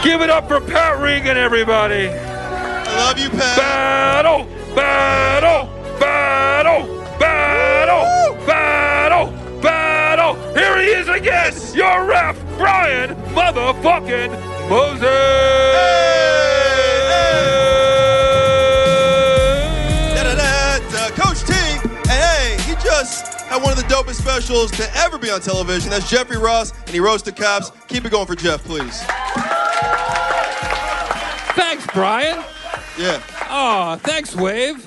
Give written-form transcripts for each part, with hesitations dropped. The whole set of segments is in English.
Give it up for Pat Regan, everybody. I love you, Pat. Battle, battle, battle, battle, battle, battle. Here he is again, your ref, Brian motherfucking Moses. Coach T, hey, he just had one of the dopest specials to ever be on television. That's Jeffrey Ross, and he roasted cops. Keep it going for Jeff, please. Thanks, Brian. Yeah. Oh, thanks, Wave.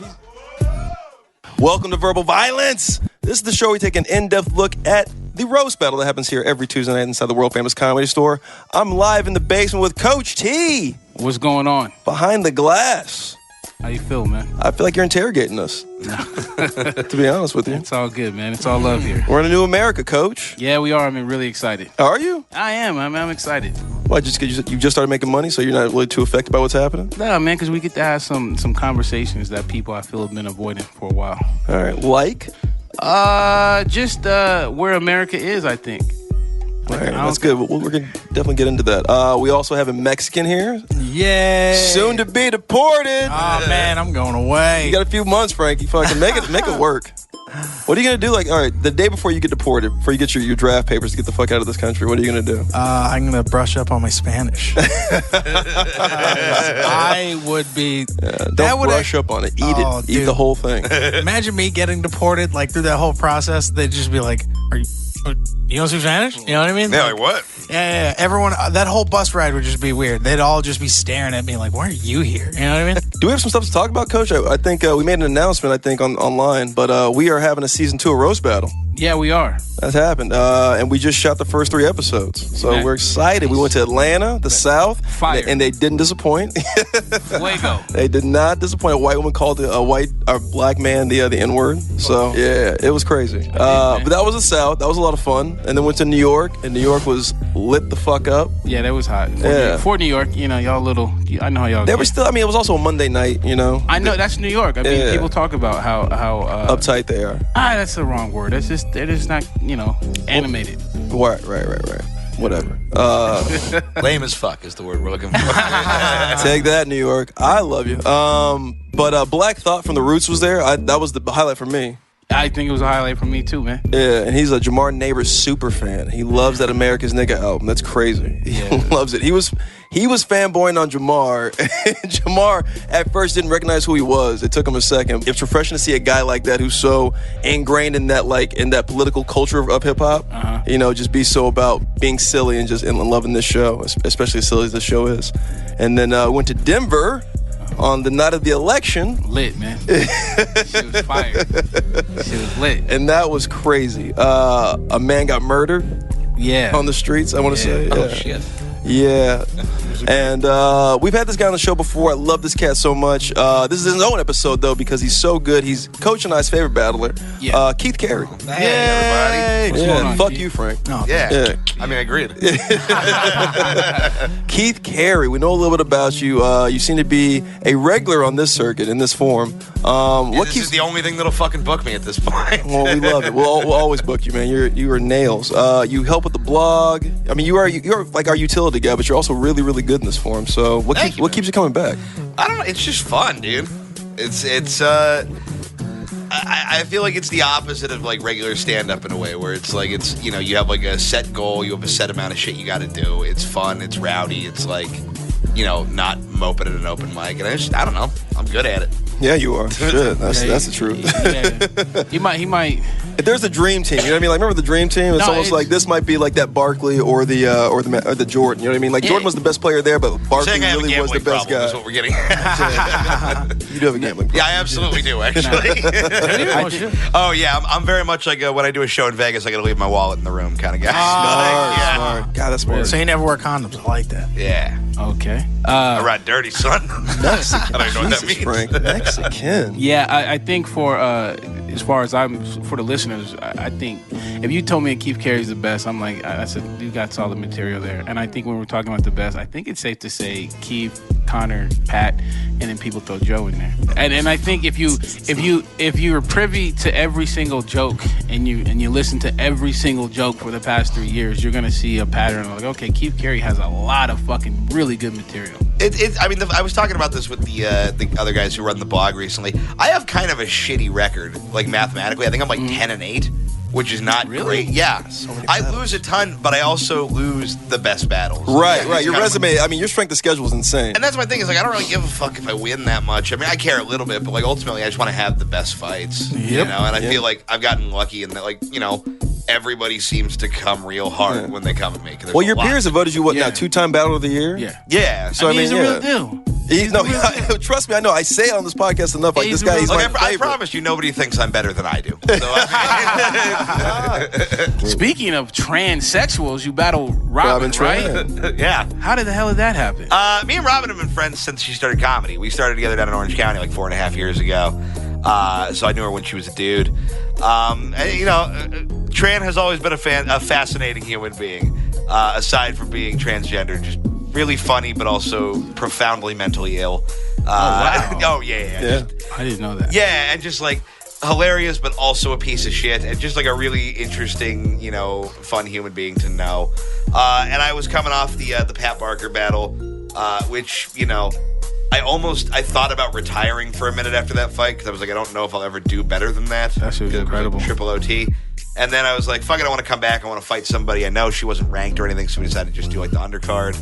Welcome to Verbal Violence. This is the show where we take an in-depth look at the roast battle that happens here every Tuesday night inside the world-famous Comedy Store. I'm live in the basement with Coach T. What's going on? Behind the glass. How you feel, man? I feel like you're interrogating us, to be honest with you. It's all good, man. It's all love here. We're in a new America, Coach. Yeah, we are. I'm really excited. Are you? I am. I'm excited. Why, just because you just started making money, so you're not really too affected by what's happening? No, man, because we get to have some conversations that people I feel have been avoiding for a while. All right. Like? Just where America is, I think. All right, that's good. We're going to definitely get into that. We also have a Mexican here. Yay. Soon to be deported. Oh, man, I'm going away. You got a few months, Frankie. Fucking make it work. What are you going to do? Like, all right, the day before you get deported, before you get your draft papers to get the fuck out of this country, what are you going to do? I'm going to brush up on my Spanish. I would be... don't brush up on it. Eat it. Eat the whole thing. Imagine me getting deported, like, through that whole process. They'd just be like, you don't speak Spanish? You know what I mean? Yeah, like what? Yeah. Everyone, that whole bus ride would just be weird. They'd all just be staring at me like, why are you here? You know what I mean? Do we have some stuff to talk about, Coach? I think we made an announcement, online, but we are having a season 2 of Roast Battle. Yeah, we are. That's happened. And we just shot the first 3 episodes. So we're excited. We went to Atlanta, the South. Fire. And they didn't disappoint. Fuego. They did not disappoint. A white woman called a black man the N-word. So, yeah, it was crazy. But that was the South. That was a lot of fun. And then went to New York. And New York was lit the fuck up. Yeah, that was hot. For New York, you know, y'all little... I know how y'all... They were still... I mean, it was also a Monday night, you know. I know. That's New York. I mean, people talk about how uptight they are. That's the wrong word. They're just not, animated. Right. Whatever. Lame as fuck is the word we're looking for. Take that, New York. I love you. But Black Thought from The Roots was there. That was the highlight for me. I think it was a highlight for me too, man. Yeah, and he's a Jamar Neighbors super fan. He loves that America's Nigga album. That's crazy. He loves it. He was fanboying on Jamar. Jamar at first didn't recognize who he was. It took him a second. It's refreshing to see a guy like that who's so ingrained in that political culture of hip hop. Just be so about being silly and just loving this show, especially as silly as this show is. And then went to Denver on the night of the election. Lit, man. She was fire. She was lit. And that was crazy. A man got murdered. Yeah. On the streets, I want to say. Oh, shit. Yeah. And we've had this guy on the show before. I love this cat so much. This is his own episode, though, because he's so good. He's Coach and I's favorite battler, Keith Carey. Hey, everybody. What's going on, Fuck Keith? you, Frank. Oh, yeah. I mean, I agreed. Keith Carey, we know a little bit about you. You seem to be a regular on this circuit, in this form. This is the only thing that'll fucking book me at this point. Well, we love it. We'll always book you, man. You are nails. You help with the blog. I mean, you're like our utility guy, but you're also really, really good in this form. So what keeps you coming back? I don't know. It's just fun, dude. I feel like it's the opposite of like regular stand-up in a way, where it's like you have like a set goal, you have a set amount of shit you got to do. It's fun, it's rowdy, it's like not moping at an open mic, and I don't know. I'm good at it. Yeah, you are. Shit, that's the truth. Yeah. He might. If there's a dream team, you know what I mean? Like, remember the dream team? It's almost like this might be like that Barkley or the Jordan. You know what I mean? Like, Jordan was the best player there, but Barkley really was the best guy. That's what we're getting. You do have a gambling problem. Yeah, I absolutely do, actually. Oh, yeah. I'm very much like when I do a show in Vegas, I got to leave my wallet in the room kind of guy. Smart. God, that's smart. So you never wear condoms. I like that. Yeah. Okay. I ride dirty, son. Mexican. I don't even know what that means. Frank. Mexican. Yeah, I think for as far as for the listeners, I think if you told me Keith Carey's the best, I'm like, I said, you got solid material there. And I think when we're talking about the best, I think it's safe to say Keith, Connor, Pat, and then people throw Joe in there. And I think if you're privy to every single joke and you listen to every single joke for the past 3 years, you're gonna see a pattern of like, okay, Keith Carey has a lot of fucking really good material. I was talking about this with the other guys who run the blog recently. I have kind of a shitty record, like mathematically. I think I'm like 10-8, which is not great. Yeah, I lose a ton, but I also lose the best battles. Right. Your resume. I mean, your strength of schedule is insane. And that's my thing. Is like I don't really give a fuck if I win that much. I mean, I care a little bit, but like ultimately, I just want to have the best fights. Yep. You know, and I feel like I've gotten lucky in that, like, you know, everybody seems to come real hard when they come at me. Well, your peers have voted you now 2-time Battle of the Year. Yeah. So he's a real deal. Trust me, I know. I say it on this podcast enough. Like, this guy, he's my favorite. I promise you, nobody thinks I'm better than I do. So, Speaking of transsexuals, you battle Robin, right? Yeah. How the hell did that happen? Me and Robin have been friends since she started comedy. We started together down in Orange County like 4.5 years ago. So I knew her when she was a dude. And, you know, Tran has always been a fascinating human being. Aside from being transgender, just really funny, but also profoundly mentally ill. Wow. Yeah. I didn't know that. Yeah, and just like hilarious, but also a piece of shit, and just like a really interesting, you know, fun human being to know. And I was coming off the Pat Barker battle, which, you know, I thought about retiring for a minute after that fight because I was like, I don't know if I'll ever do better than that. That shit was incredible. Triple OT. And then I was like, fuck it, I want to come back. I want to fight somebody. I know she wasn't ranked or anything, so we decided to just do like the undercard.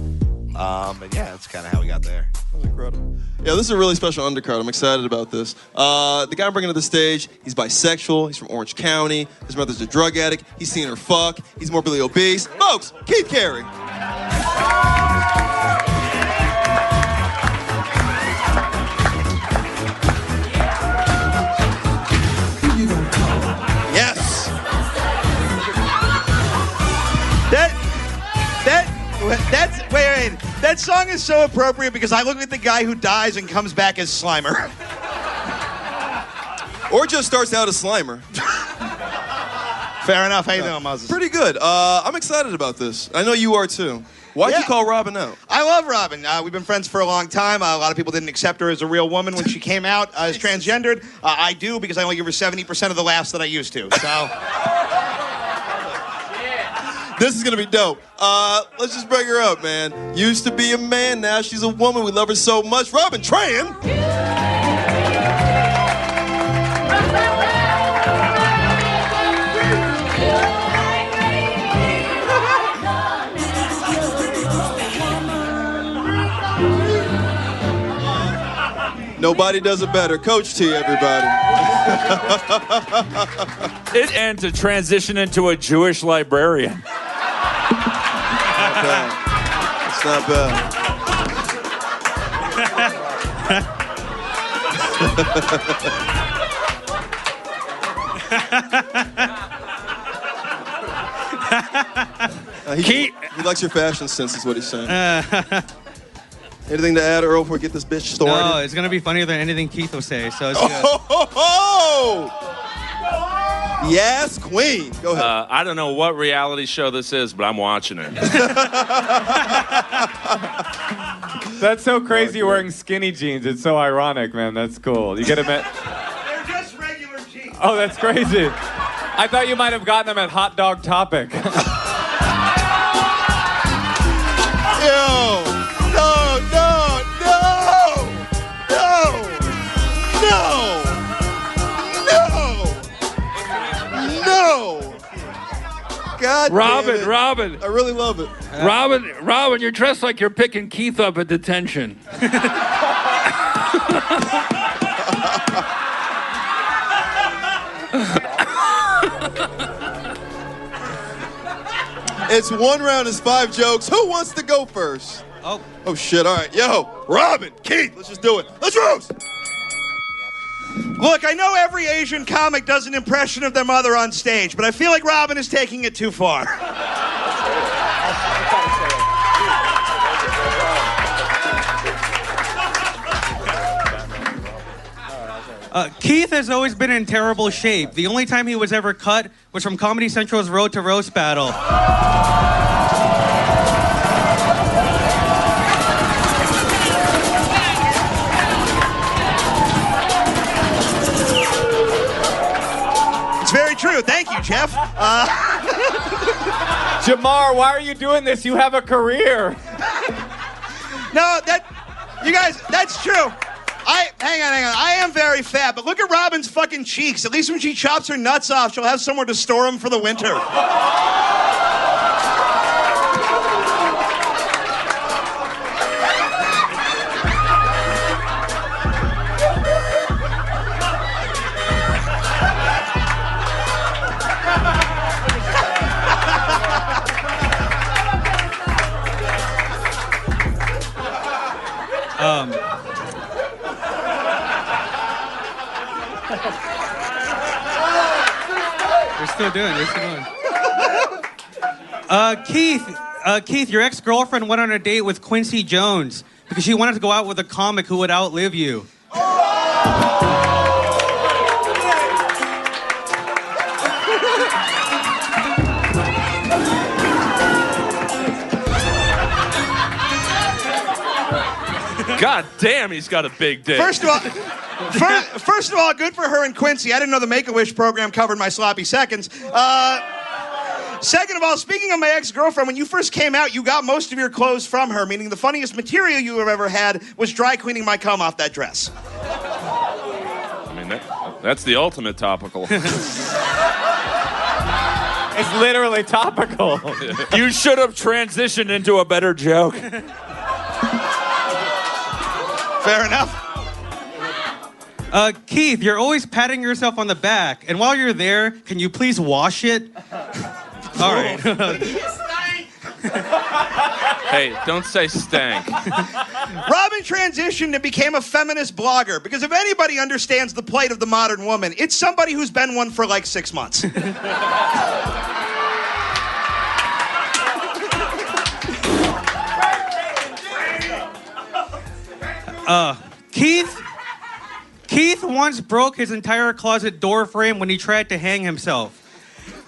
And yeah, that's kind of how we got there. That was incredible. Yeah, this is a really special undercard. I'm excited about this. The guy I'm bringing to the stage, he's bisexual. He's from Orange County. His mother's a drug addict. He's seen her fuck. He's morbidly obese. Folks, Keith Carey. Yes. Wait. That song is so appropriate because I look at the guy who dies and comes back as Slimer. Or just starts out as Slimer. Fair enough. How you doing, Moses? Pretty good. I'm excited about this. I know you are too. Why'd you call Robin out? I love Robin. We've been friends for a long time. A lot of people didn't accept her as a real woman when she came out as transgendered. I do because I only give her 70% of the laughs that I used to. So this is going to be dope. Let's just bring her up, man. Used to be a man, now she's a woman. We love her so much. Robin Tran. Nobody does it better. Coach T, everybody. And to transition into a Jewish librarian. Not bad. It's not bad. He likes your fashion sense, is what he's saying. Anything to add, Earl, before we get this bitch started? No, it's going to be funnier than anything Keith will say, so it's good. Yes, queen. Go ahead. I don't know what reality show this is, but I'm watching it. That's so crazy you're wearing skinny jeans. It's so ironic, man. That's cool. You get them at... they're just regular jeans. Oh, that's crazy. I thought you might have gotten them at Hot Dog Topic. Yo. No! God Robin, damn it. Robin. I really love it. Robin, you're dressed like you're picking Keith up at detention. It's 1 round, it's 5 jokes. Who wants to go first? Oh shit, all right. Yo, Robin, Keith, let's just do it. Let's roast! Look, I know every Asian comic does an impression of their mother on stage, but I feel like Robin is taking it too far. Keith has always been in terrible shape. The only time he was ever cut was from Comedy Central's Road to Roast Battle. It's very true. Thank you, Jeff. Jamar, why are you doing this? You have a career. No, you guys, that's true. Hang on. I am very fat, but look at Robin's fucking cheeks. At least when she chops her nuts off, she'll have somewhere to store them for the winter. We're still doing. Keith, your ex-girlfriend went on a date with Quincy Jones because she wanted to go out with a comic who would outlive you. God damn, he's got a big dick. First of all, good for her and Quincy. I didn't know the Make-A-Wish program covered my sloppy seconds. Second of all, speaking of my ex-girlfriend, when you first came out, you got most of your clothes from her, meaning the funniest material you have ever had was dry cleaning my cum off that dress. I mean, that's the ultimate topical. It's literally topical. You should have transitioned into a better joke. Fair enough. Keith, you're always patting yourself on the back, and while you're there, can you please wash it? All right. Hey, don't say stank. Robin transitioned and became a feminist blogger because if anybody understands the plight of the modern woman, it's somebody who's been one for like 6 months. Keith once broke his entire closet door frame when he tried to hang himself.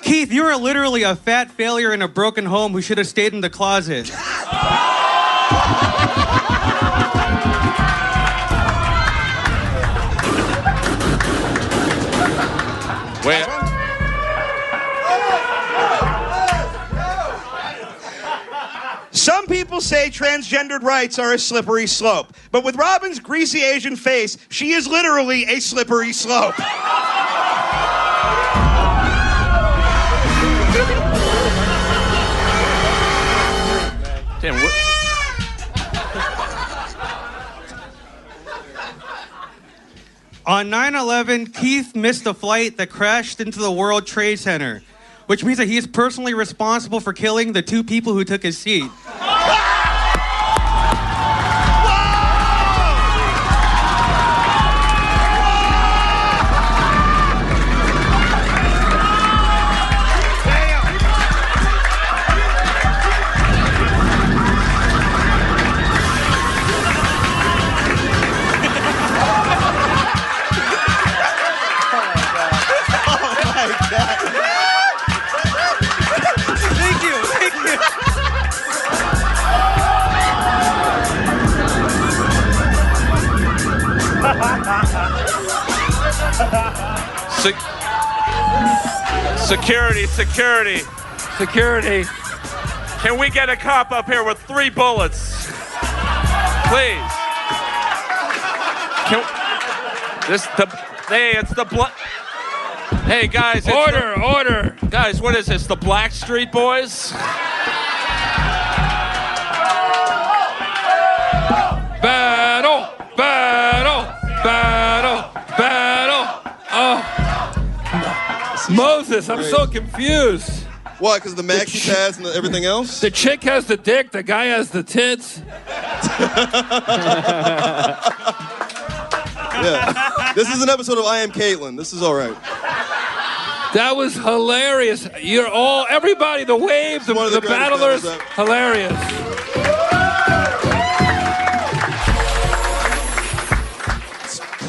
Keith, you are literally a fat failure in a broken home who should have stayed in the closet. Wait. Some people say transgendered rights are a slippery slope, but with Robin's greasy Asian face, she is literally a slippery slope. Damn, what? On 9/11, Keith missed a flight that crashed into the World Trade Center, which means that he is personally responsible for killing the 2 people who took his seat. Security. Can we get a cop up here with 3 bullets? Please. It's the blood. Hey, guys. Order. Guys, what is this? The Blackstreet Boys? Battle. Oh. Moses, I'm so confused. What, because of the maxi pads and everything else? The chick has the dick, the guy has the tits. Yeah. This is an episode of I Am Caitlin. This is all right. That was hilarious. Everybody, the waves, the battlers, hilarious.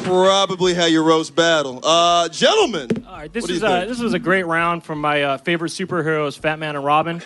probably how you roast battle. Gentlemen. All right, this what do you think? this was a great round from my favorite superheroes, Fat Man and Robin.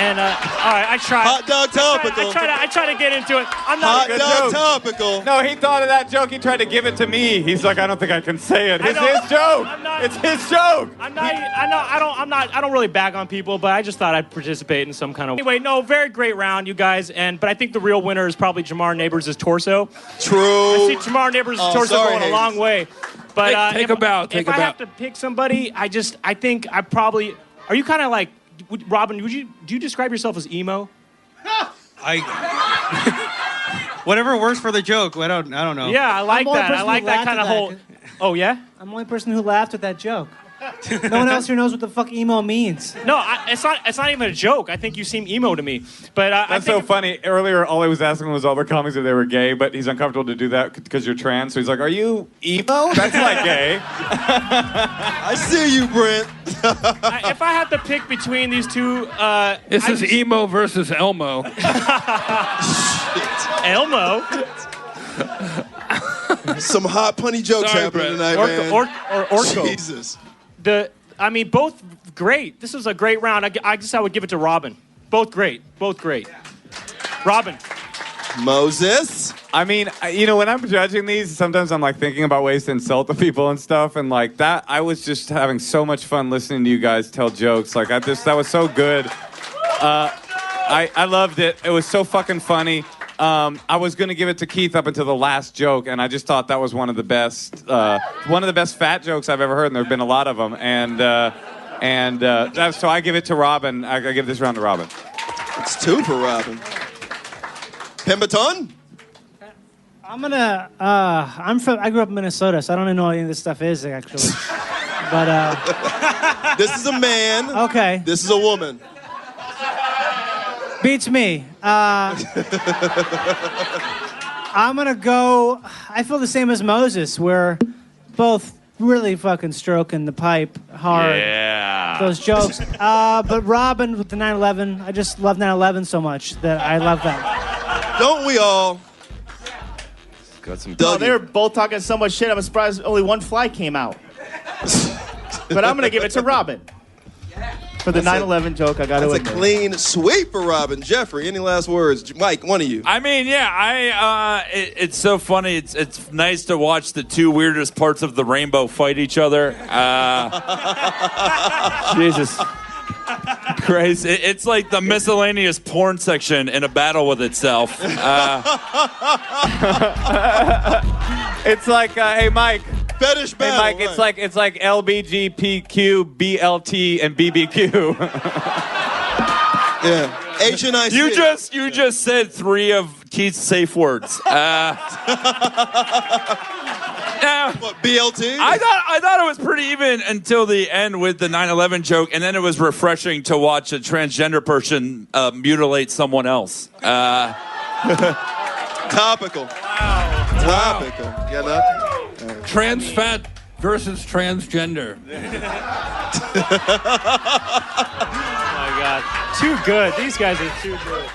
And all right, I tried. Hot dog topical. I try to get into it. I'm not Hot dog topical. No, he thought of that joke. He tried to give it to me. He's like, I don't think I can say it. It's his joke. It's his joke. I don't really bag on people, but I just thought I'd participate in some kind of. Anyway, no, very great round, you guys. But I think the real winner is probably Jamar Neighbors' torso. True. I see Jamar Neighbors' torso going a long way. But take a bow. If I have to pick somebody, I think I probably. Are you kind of like? Robin, do you describe yourself as emo? Whatever works for the joke. I don't know. Yeah, I like that. I like that kind of whole. Oh yeah. I'm the only person who laughed at that joke. No one else here knows what the fuck emo means. No, it's not even a joke. I think you seem emo to me. But that's so funny. Earlier, all I was asking was all the comics if they were gay, but he's uncomfortable to do that because you're trans. So he's like, "Are you emo? That's not gay." I see you, Brent. If I had to pick between these two, this is emo versus Elmo. Elmo. Some hot punny jokes happening tonight, man. Orko. Jesus. Both great. This was a great round. I guess I would give it to Robin. Both great. Robin. Moses. I mean, when I'm judging these, sometimes I'm like thinking about ways to insult the people and stuff, and like that, I was just having so much fun listening to you guys tell jokes. Like that was so good. I loved it. It was so fucking funny. I was gonna give it to Keith up until the last joke, and I just thought that was one of the best fat jokes I've ever heard, and there've been a lot of them. So I give it to Robin. I give this round to Robin. It's 2 for Robin. Pemberton? I grew up in Minnesota, so I don't even know what any of this stuff is actually. But this is a man. Okay. This is a woman. Beats me. I'm gonna go. I feel the same as Moses. We're both really fucking stroking the pipe hard. Yeah. Those jokes. But Robin with the 9/11. I just love 9/11 so much that I love that. Don't we all? Got some. No, they were both talking so much shit. I'm surprised only one fly came out. But I'm gonna give it to Robin. For the 9/11 joke, I got to admit. That's a clean sweep for Robin. Jeffrey, any last words? Mike, one of you. I mean, yeah, it's so funny. It's nice to watch the two weirdest parts of the rainbow fight each other. Jesus Christ. It's like the miscellaneous porn section in a battle with itself. It's like, hey, Mike. Fetish battle. Hey, Mike, it's like LBGPQ, BLT, and BBQ. Yeah. HNIC. You just said 3 of Keith's safe words. What, BLT? I thought it was pretty even until the end with the 9/11 joke, and then it was refreshing to watch a transgender person mutilate someone else. Topical. Wow. Topical. Yeah, nothing. Trans fat versus transgender. Oh my God. Too good. These guys are too good.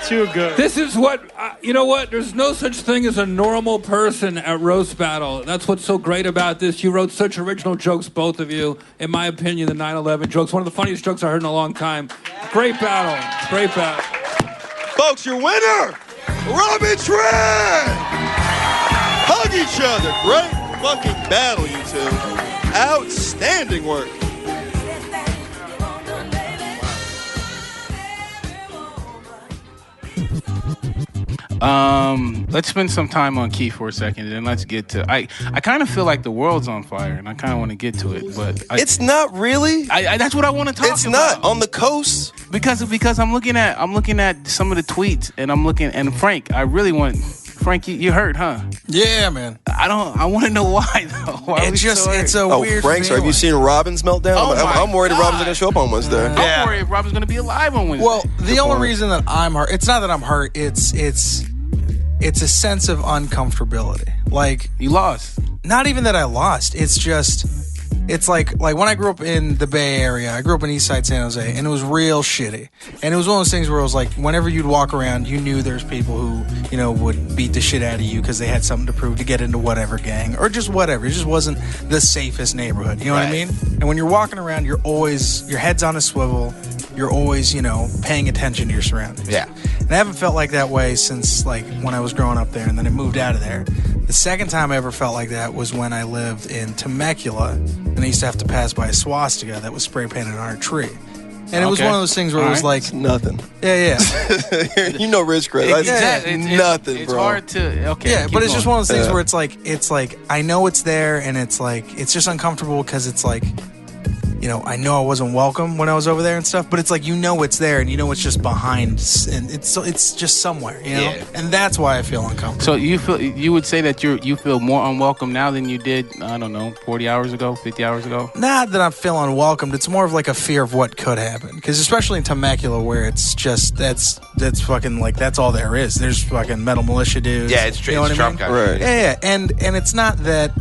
Too good. This is what, you know what? There's no such thing as a normal person at Roast Battle. That's what's so great about this. You wrote such original jokes, both of you. In my opinion, the 9/11 jokes, one of the funniest jokes I heard in a long time. Great battle. Great battle. Folks, your winner, Robin Trent! Hug each other. Great fucking battle, you two. Outstanding work. Let's spend some time on Keith for a second, and then let's get to. I kind of feel like the world's on fire, and I kind of want to get to it, but it's not really. That's what I want to talk about. It's not on the coast because I'm looking at some of the tweets, and Frank, I really want. Frank, you hurt, huh? Yeah, man. I want to know why though. Why it's a weird. Frank, so have you seen Robin's meltdown? I'm worried that Robin's gonna show up on Wednesday. I'm worried if Robin's gonna be alive on Wednesday. Well, the only reason that I'm hurt, it's not that I'm hurt. It's a sense of uncomfortability. Like you lost. Not even that I lost. It's just it's like when I grew up in the Bay Area, I grew up in East Side San Jose, and it was real shitty. And it was one of those things where it was like, whenever you'd walk around, you knew there's people who, would beat the shit out of you because they had something to prove to get into whatever gang or just whatever. It just wasn't the safest neighborhood. You know what I mean? And when you're walking around, your head's on a swivel. You're always, paying attention to your surroundings. Yeah. And I haven't felt like that way since like when I was growing up there, and then I moved out of there. The second time I ever felt like that was when I lived in Temecula, and I used to have to pass by a swastika that was spray painted on our tree. And it was one of those things where it was like it's nothing. Yeah. Rich Chris. Nothing, it's bro. hard to. Okay. Yeah, but it's just one of those things Yeah. where it's like I know it's there, and it's like it's just uncomfortable because it's like. I know I wasn't welcome when I was over there and stuff, but it's like it's there, and it's just behind, and it's just somewhere, Yeah. and that's why I feel uncomfortable. So you would say that you feel more unwelcome now than you did 40 hours ago, 50 hours ago? Not that I feel unwelcomed. It's more of like a fear of what could happen, because especially in Temecula, where it's just that's fucking like that's all there is. There's fucking metal militia dudes. Yeah, it's you know what I Trump mean? country. Right. Yeah, and it's not that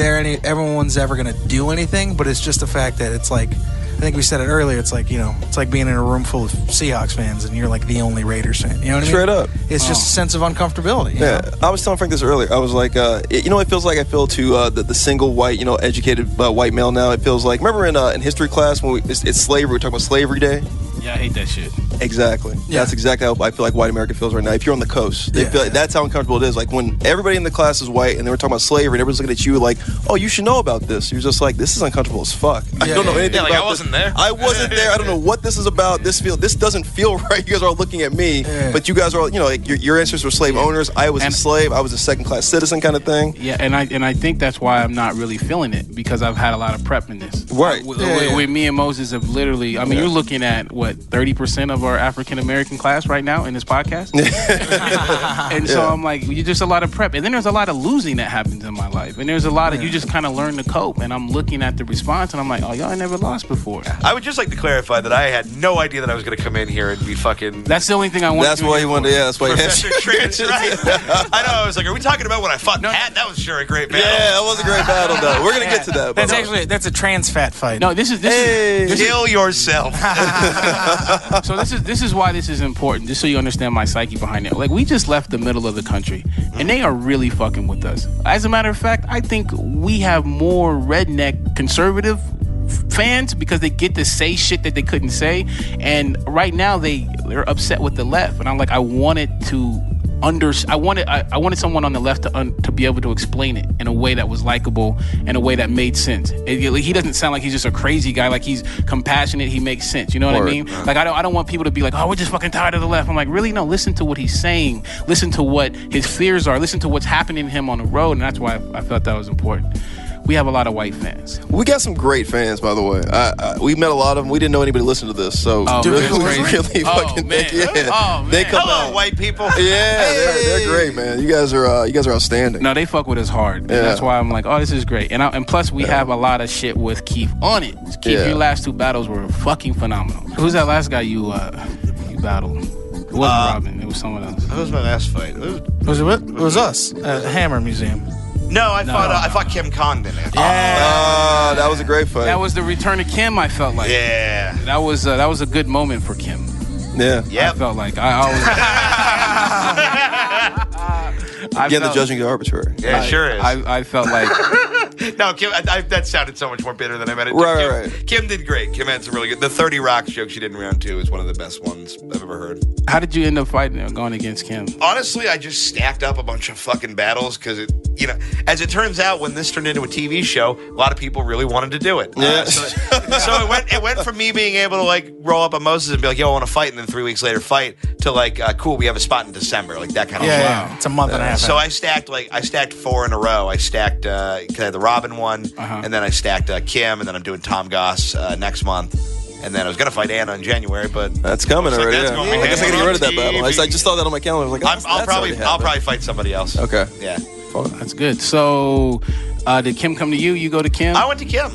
everyone's ever gonna do anything, but it's just the fact that it's like I think we said it earlier. It's like it's like being in a room full of Seahawks fans and you're like the only Raiders fan. You know what I mean? Straight up. It's just a sense of uncomfortability. you Yeah, know? I was telling Frank this earlier. I was like, it feels like I feel to the single white, educated white male now. It feels like, remember in history class when it's slavery, we talk about Slavery Day? Yeah, I hate that shit. Exactly. Yeah. That's exactly how I feel like white America feels right now. If you're on the coast, they feel like that's how uncomfortable it is. Like when everybody in the class is white and they were talking about slavery and everyone's looking at you like, oh, you should know about this. You're just like, this is uncomfortable as fuck. I don't know anything about I wasn't there. I wasn't there. I don't know what this is about. This doesn't feel right. You guys are all looking at me, but you guys are all, like your ancestors were slave owners. I was a slave. I was a second-class citizen kind of thing. Yeah, and I think that's why I'm not really feeling it, because I've had a lot of prep in this. Right. With me and Moses have literally, you're looking at what 30% of our African American class right now in this podcast. And so I'm like, you just a lot of prep, and then there's a lot of losing that happens in my life, and there's a lot of you just kind of learn to cope. And I'm looking at the response, and I'm like, oh, y'all never lost before. I would just like to clarify that I had no idea that I was going to come in here and be fucking. That's the only thing I want. That's why you wanted. Yeah, that's why you had. Professor Trance, right? I know. I was like, are we talking about when I fought Pat? That was sure a great battle. Yeah, that was a great battle, though. We're gonna get to that. That's a trans fat fight. No, this is Kill yourself. So this is why this is important, just so you understand my psyche behind it. Like, we just left the middle of the country, and they are really fucking with us. As a matter of fact, I think we have more redneck conservative fans because they get to say shit that they couldn't say, and right now they're upset with the left, and I'm like, I wanted someone on the left to be able to explain it in a way that was likable, in a way that made sense. He doesn't sound like he's just a crazy guy. Like, he's compassionate. He makes sense. You know what I mean? Like, I don't want people to be like, oh, we're just fucking tired of the left. I'm like, really? No, listen to what he's saying. Listen to what his fears are. Listen to what's happening to him on the road. And that's why I felt that was important. We have a lot of white fans. We got some great fans, by the way. We met a lot of them. We didn't know anybody listened to this, so really fucking thank you. Yeah. They come Hello, out. white people. Yeah, they're great, man. You guys are outstanding. No, they fuck with us hard. And that's why I'm like, oh, this is great. And plus, we have a lot of shit with Keith on it. Keith, your last two battles were fucking phenomenal. Who's that last guy you battled? It wasn't Robin. It was someone else. That was my last fight. It was us at Hammer Museum. No, I fought Kim Condon. Yeah. Oh, that was a great fight. That was the return of Kim, I felt like. Yeah. That was a good moment for Kim. Yeah. I felt like the judging is arbitrary. Yeah, it sure is. I felt like. No, Kim, that sounded so much more bitter than I meant it. Right. Kim did great. Kim had some really good. The 30 Rocks joke she did in round 2 is one of the best ones I've ever heard. How did you end up going against Kim? Honestly, I just stacked up a bunch of fucking battles because as it turns out, when this turned into a TV show, a lot of people really wanted to do it. Yeah. So it went from me being able to like roll up a Moses and be like, yo, I want to fight, and then 3 weeks later fight, to like, cool, we have a spot in December, like that kind of shit. Yeah, it's a month and a half. So I stacked 4 in a row. I stacked the Robin one, and then I stacked Kim, and then I'm doing Tom Goss next month. And then I was going to fight Anna in January, but that's coming already. That's I guess I can get rid of that battle. I just saw that on my calendar. I was like, I'll probably fight somebody else. Okay. Yeah. That's good. So, did Kim come to you? You go to Kim? I went to Kim.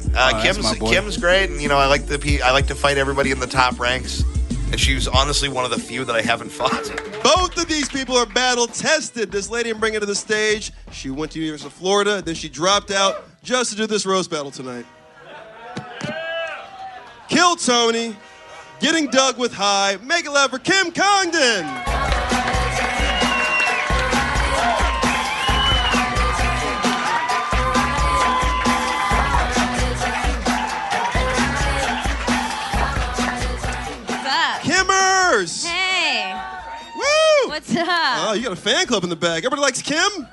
Kim's great, and I like to fight everybody in the top ranks. And she was honestly one of the few that I haven't fought. Both of these people are battle tested. This lady I'm bringing to the stage, she went to University of Florida, then she dropped out just to do this roast battle tonight. Kill Tony, Getting Dug with High. Make it loud for Kim Congdon. What's up? Kimmers. Hey. Woo! What's up? Oh, you got a fan club in the back. Everybody likes Kim?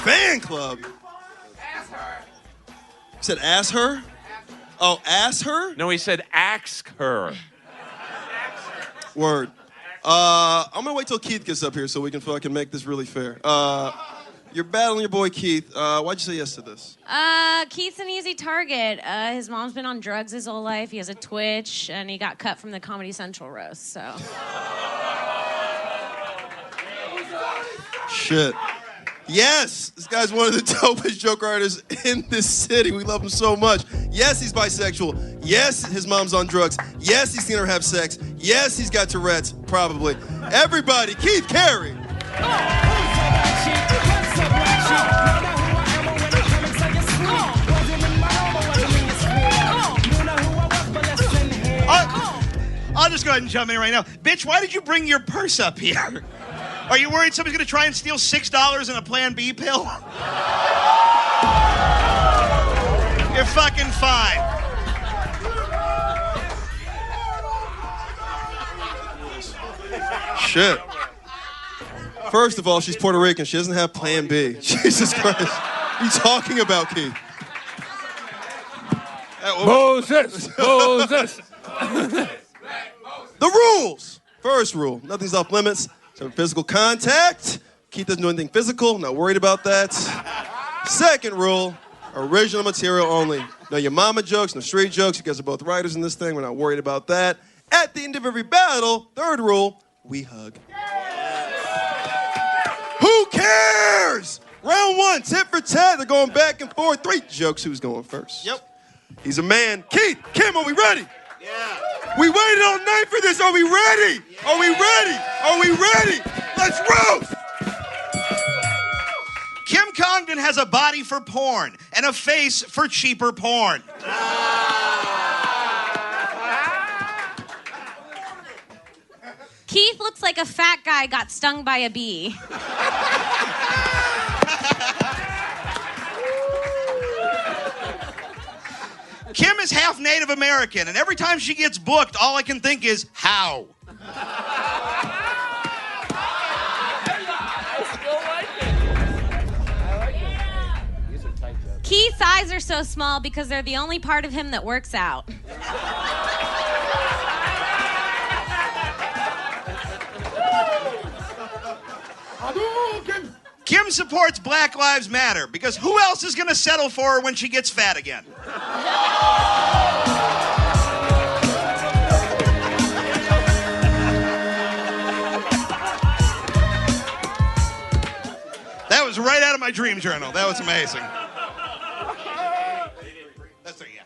Fan club. You said ask her? Oh, ask her? No, he said ask her. Word. I'm gonna wait till Keith gets up here so we can fucking make this really fair. You're battling your boy Keith. Why'd you say yes to this? Keith's an easy target. His mom's been on drugs his whole life. He has a twitch, and he got cut from the Comedy Central roast, so. Shit. Yes, this guy's one of the dopest joke artists in this city. We love him so much. Yes, he's bisexual. Yes, his mom's on drugs. Yes, he's seen her have sex. Yes, he's got Tourette's, probably. Everybody, Keith Carey. I'll just go ahead and jump in right now. Bitch, why did you bring your purse up here? Are you worried somebody's going to try and steal $6 in a Plan B pill? You're fucking fine. Shit. First of all, she's Puerto Rican. She doesn't have Plan B. Jesus Christ. What are you talking about, Keith? Moses! Moses! The rules. First rule, nothing's off limits. So physical contact. Keith doesn't do anything physical. Not worried about that. Second rule, original material only. No your mama jokes, no street jokes. You guys are both writers in this thing. We're not worried about that. At the end of every battle, third rule, we hug. Who cares? Round one, tit for tat. They're going back and forth. 3 jokes. Who's going first? Yep. He's a man. Keith, Kim, are we ready? Yeah. We waited all night for this. Are we ready? Yeah. Are we ready? Are we ready? Let's roast! Kim Congdon has a body for porn and a face for cheaper porn. Keith looks like a fat guy got stung by a bee. Kim is half Native American, and every time she gets booked, all I can think is, how? Keith's eyes are so small because they're the only part of him that works out. Kim supports Black Lives Matter because who else is going to settle for her when she gets fat again? That was right out of my dream journal. That was amazing. That's it, yeah.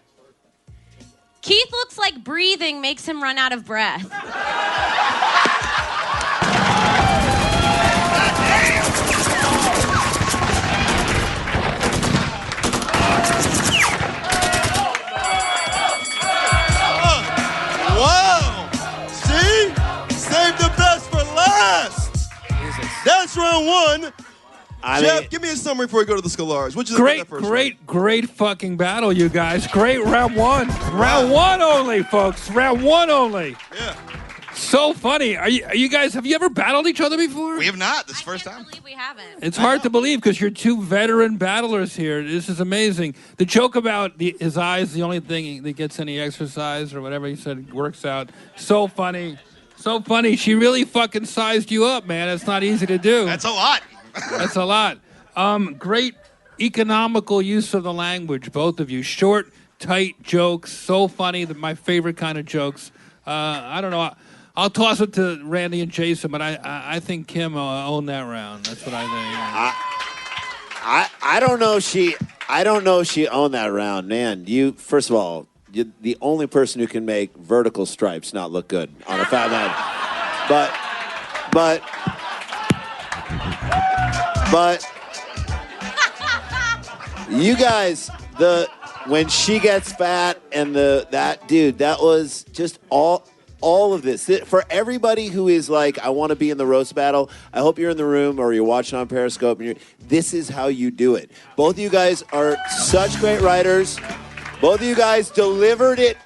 Keith looks like breathing makes him run out of breath. Wow! See? Save the best for last! That's round one. Jeff, give me a summary before we go to the Scholars. Which is Great fucking battle, you guys. Great round one. Round one only, folks. Round one only. Yeah. So funny. Are you guys, have you ever battled each other before? We have not. This is the first time. I can't believe we haven't. It's hard to believe because you're 2 veteran battlers here. This is amazing. The joke about his eyes, the only thing that gets any exercise or whatever he said works out. So funny. So funny. She really fucking sized you up, man. It's not easy to do. That's a lot. That's a lot. Great economical use of the language, both of you. Short, tight jokes. So funny. My favorite kind of jokes. I don't know. I'll toss it to Randy and Jason, but I think Kim owned that round. That's what I think. I don't know. I don't know if she owned that round, man. You first of all, you're the only person who can make vertical stripes not look good on a fat man. But you guys, when she gets fat and that was just all of this. For everybody who is like, I want to be in the roast battle, I hope you're in the room or you're watching on Periscope. And this is how you do it. Both of you guys are such great writers. Both of you guys delivered it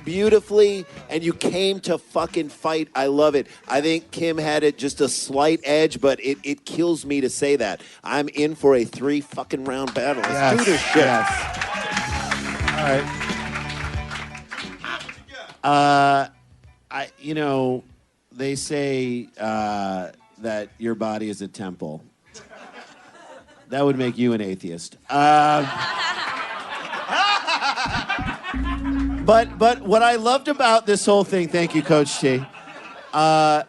beautifully, and you came to fucking fight. I love it. I think Kim had it just a slight edge, but it kills me to say that. I'm in for a 3 fucking round battle. Let's do this shit. Yes. All right. They say that your body is a temple. That would make you an atheist. But what I loved about this whole thing, thank you, Coach T. I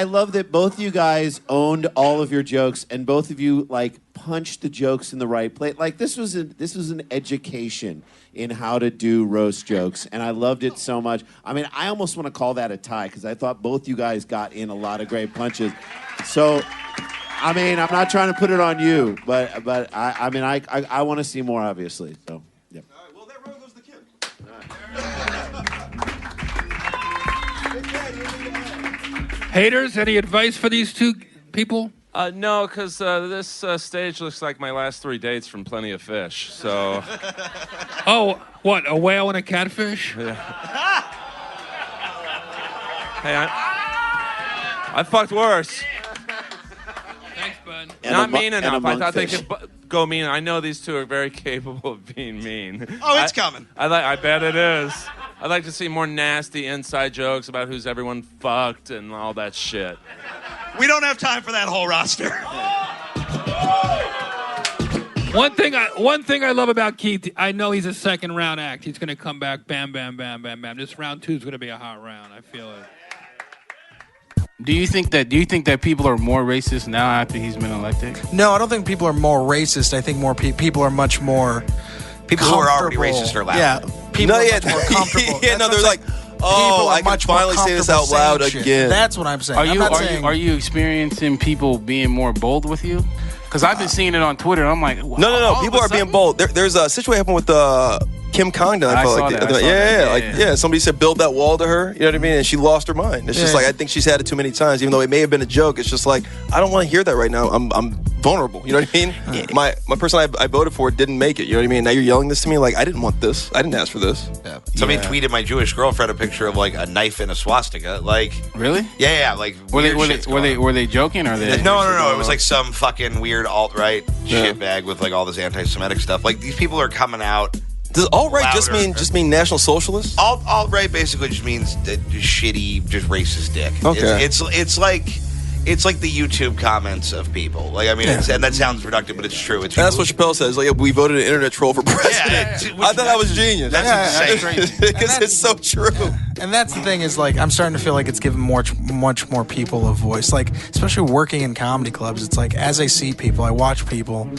love that both of you guys owned all of your jokes, and both of you like punched the jokes in the right place. Like this was an education in how to do roast jokes, and I loved it so much. I mean, I almost want to call that a tie because I thought both you guys got in a lot of great punches. So, I mean, I'm not trying to put it on you, but I want to see more, obviously. So. Haters, any advice for these two people? No, because this stage looks like my last 3 dates from Plenty of Fish. So. Oh, what? A whale and a catfish? Yeah. Hey, I fucked worse. Thanks, bud. Not mean enough. I thought they could go mean. I know these two are very capable of being mean. Oh, it's coming. I bet it is. I'd like to see more nasty inside jokes about who's everyone fucked and all that shit. We don't have time for that whole roster. One thing I love about Keith, I know he's a second round act. He's going to come back, bam, bam, bam, bam, bam. This round 2 is going to be a hot round. I feel it. Do you think that people are more racist now after he's been elected? No, I don't think people are more racist. I think more people are much more people who are already racist are laughing. Yeah, people are much more comfortable. Yeah, no, they're like, oh, I can finally say this out loud again. That's what I'm saying. Are you experiencing people being more bold with you? Because I've been seeing it on Twitter. I'm like, no. People are being bold. There's a situation happened with Kim Congdon. I felt like somebody said build that wall to her. You know what I mean? And she lost her mind. It's just like I think she's had it too many times, even though it may have been a joke. It's just like I don't want to hear that right now. I'm vulnerable. You know what I mean? My person I voted for didn't make it. You know what I mean? Now you're yelling this to me. Like I didn't want this. I didn't ask for this. Yeah. Somebody tweeted my Jewish girlfriend a picture of like a knife and a swastika. Like really? Yeah. Like were they joking or they? No. It was like some fucking weird alt-right shitbag with like all this anti-Semitic stuff. Like these people are coming out. Does alt-right just mean National Socialist? Alt-right basically just means shitty, just racist dick. Okay. It's like the YouTube comments of people. Like I mean, and that sounds reductive, but it's true. That's what Chappelle says. Like we voted an internet troll for president. I thought that was genius. That's insane because it's so true. And that's the thing is like I'm starting to feel like it's giving much more people a voice. Like especially working in comedy clubs, it's like as I see people, I watch people.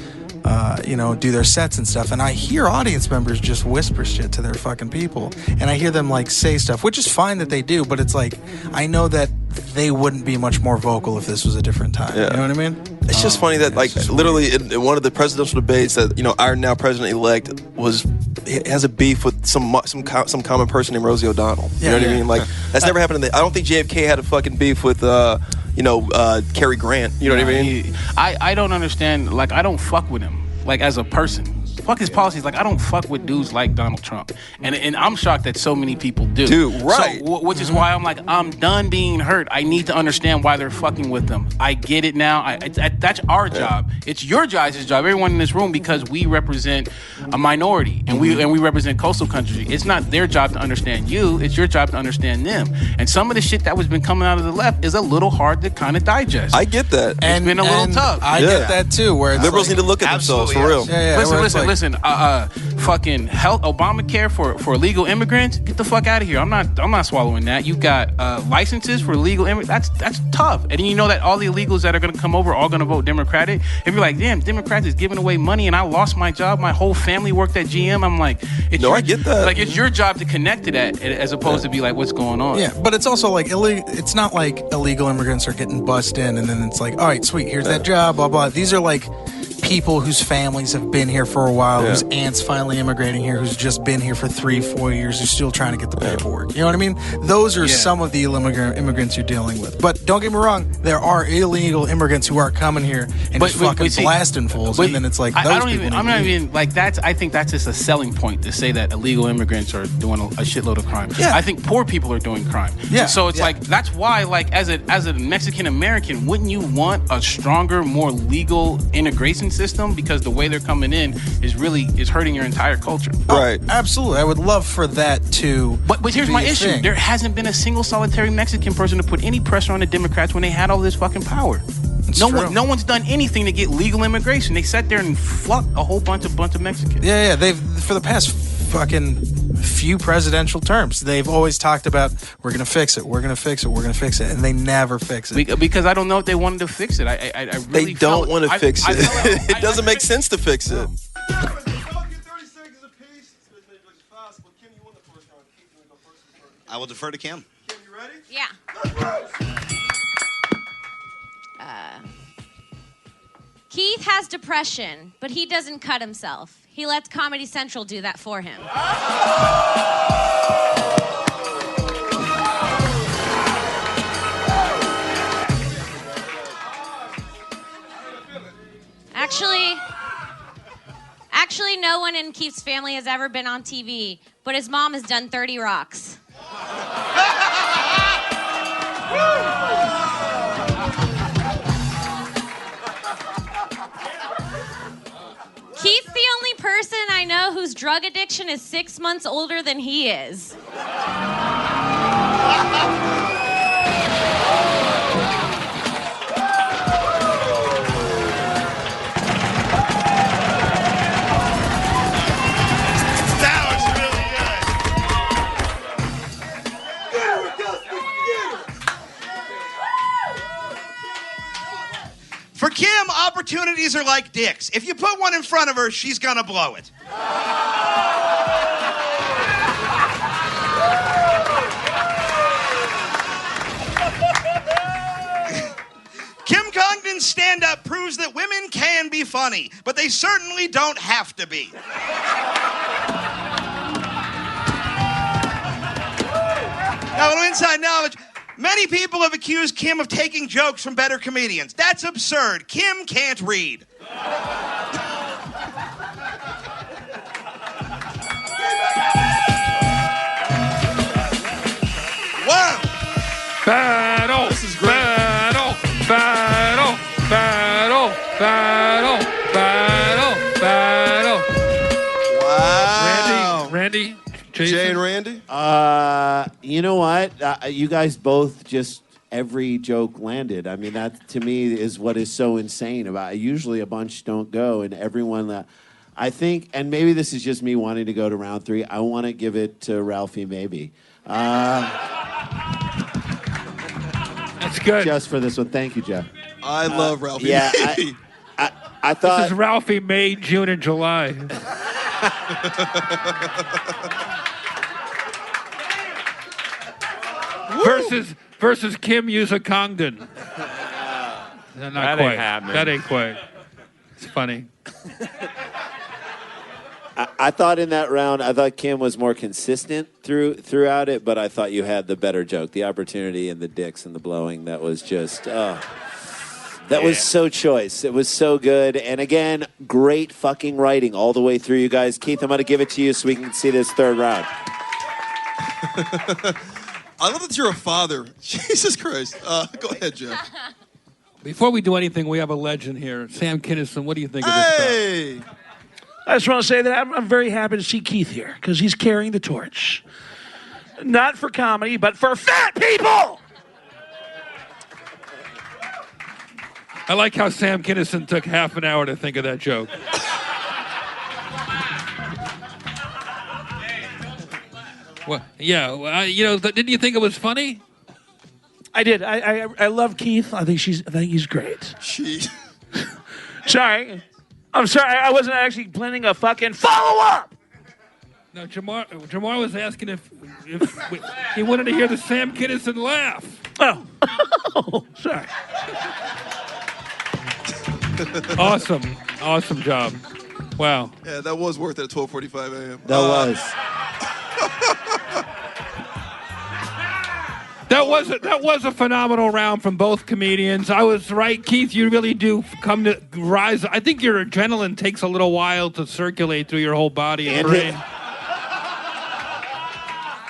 Do their sets and stuff, and I hear audience members just whisper shit to their fucking people, and I hear them like say stuff, which is fine that they do, but it's like I know that they wouldn't be much more vocal if this was a different time. Yeah. You know what I mean? It's just funny that like literally in one of the presidential debates that our now president-elect has a beef with some common person named Rosie O'Donnell. You know what I mean? Like that's never happened. I don't think JFK had a fucking beef with Cary Grant. You know what I mean? I don't understand. Like I don't fuck with him. Like as a person. Fuck his policies. Like I don't fuck with dudes like Donald Trump, and I'm shocked that so many people do. Dude, right? So, which is why I'm like, I'm done being hurt. I need to understand why they're fucking with them. I get it now. That's our job. It's your guys' job. Everyone in this room, because we represent a minority and we represent coastal countries. It's not their job to understand you. It's your job to understand them. And some of the shit that was been coming out of the left is a little hard to kind of digest. I get that. It's been a little tough. I get that too. Where liberals need to look at themselves for real. Listen. Fucking health Obamacare for illegal immigrants. Get the fuck out of here. I'm not swallowing that. You got licenses for illegal immigrants. That's tough. And you know that all the illegals that are going to come over are all going to vote Democratic. If you're like, damn, Democrats is giving away money, and I lost my job. My whole family worked at GM. I'm like, I get that. Like it's your job to connect to that, as opposed to be like, what's going on? Yeah, but it's also like it's not like illegal immigrants are getting bussed in, and then it's like, all right, sweet, here's that job, blah blah. These are like people whose families have been here for a while, whose aunt's finally immigrating here, who's just been here for 3-4 years, who's still trying to get the paperwork. You know what I mean? Those are some of the immigrants you're dealing with. But don't get me wrong, there are illegal immigrants who are coming here and just fucking blasting fools. And then it's like, those people I'm not even like that's. I think that's just a selling point to say that illegal immigrants are doing a shitload of crime. Yeah. I think poor people are doing crime. Yeah. So it's like that's why, like, as a Mexican American, wouldn't you want a stronger, more legal integration system? Because the way they're coming in is hurting your entire culture. Right. Absolutely. I would love for that to. But here's be my a issue. thing. There hasn't been a single solitary Mexican person to put any pressure on the Democrats when they had all this fucking power. No one's done anything to get legal immigration. They sat there and fucked a whole bunch of Mexicans. Yeah, they've for the past fucking few presidential terms, they've always talked about we're gonna fix it, we're gonna fix it, we're gonna fix it, and they never fix it. Because I don't know if they wanted to fix it. I really They don't want to fix it. It doesn't make sense to fix it. I will defer to Kim. Kim, you ready? Yeah. Keith has depression, but he doesn't cut himself. He lets Comedy Central do that for him. Actually, no one in Keith's family has ever been on TV, but his mom has done 30 Rocks. Keith's the only person I know whose drug addiction is 6 months older than he is. For Kim, opportunities are like dicks. If you put one in front of her, she's gonna blow it. Kim Congdon's stand-up proves that women can be funny, but they certainly don't have to be. Now, a little inside knowledge. Many people have accused Kim of taking jokes from better comedians. That's absurd. Kim can't read. Wow. Battle. This is great. Battle. Battle. Battle. Battle. Battle. Battle. Wow. Randy. Jason? Jay and Randy? You know what? You guys both just every joke landed. I mean, that to me is what is so insane about it. Usually a bunch don't go, and everyone. I think, and maybe this is just me wanting to go to round 3. I want to give it to Ralphie, maybe. That's good. Just for this one, thank you, Jeff. I love Ralphie. Yeah, I thought This is Ralphie, May, June, and July. versus Kim Yusa Congdon. Not That quite. ain't happening. That ain't quite. It's funny. I thought in that round, I thought Kim was more consistent throughout it, but I thought you had the better joke, the opportunity and the dicks and the blowing. That was just, that was so choice. It was so good. And again, great fucking writing all the way through, you guys. Keith, I'm going to give it to you so we can see this third round. I love that you're a father. Jesus Christ. Go ahead, Jeff. Before we do anything, we have a legend here. Sam Kinison, what do you think of this stuff? Hey! I just want to say that I'm very happy to see Keith here because he's carrying the torch. Not for comedy, but for fat people! I like how Sam Kinison took half an hour to think of that joke. Well, yeah, didn't you think it was funny? I did. I love Keith. I think he's great. Sorry. I'm sorry. I wasn't actually planning a fucking follow-up. No, Jamar was asking if he wanted to hear the Sam Kinison laugh. Oh, sorry. Awesome. Awesome job. Wow. Yeah, that was worth it at 12:45 a.m. That was. That was a phenomenal round from both comedians. I was right, Keith. You really do come to rise. I think your adrenaline takes a little while to circulate through your whole body and brain.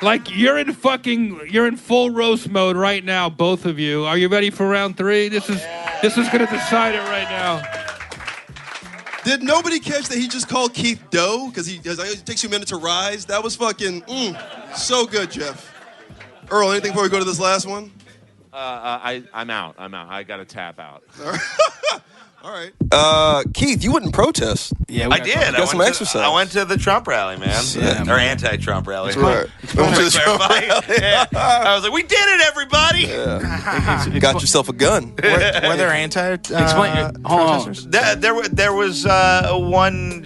Like you're in full roast mode right now, both of you. Are you ready for round 3? This is gonna decide it right now. Did nobody catch that he just called Keith Doe? Because it takes you a minute to rise. That was fucking so good, Jeff. Earl, anything before we go to this last one? I'm out. I got to tap out. All right. Keith, you wouldn't protest. Yeah, I did. Got some exercise. I went to the Trump rally, man. Yeah, or anti-Trump rally. That's right. Went to the Trump rally. Yeah. I was like, we did it, everybody. Yeah. Got yourself a gun. Were there protesters? There was one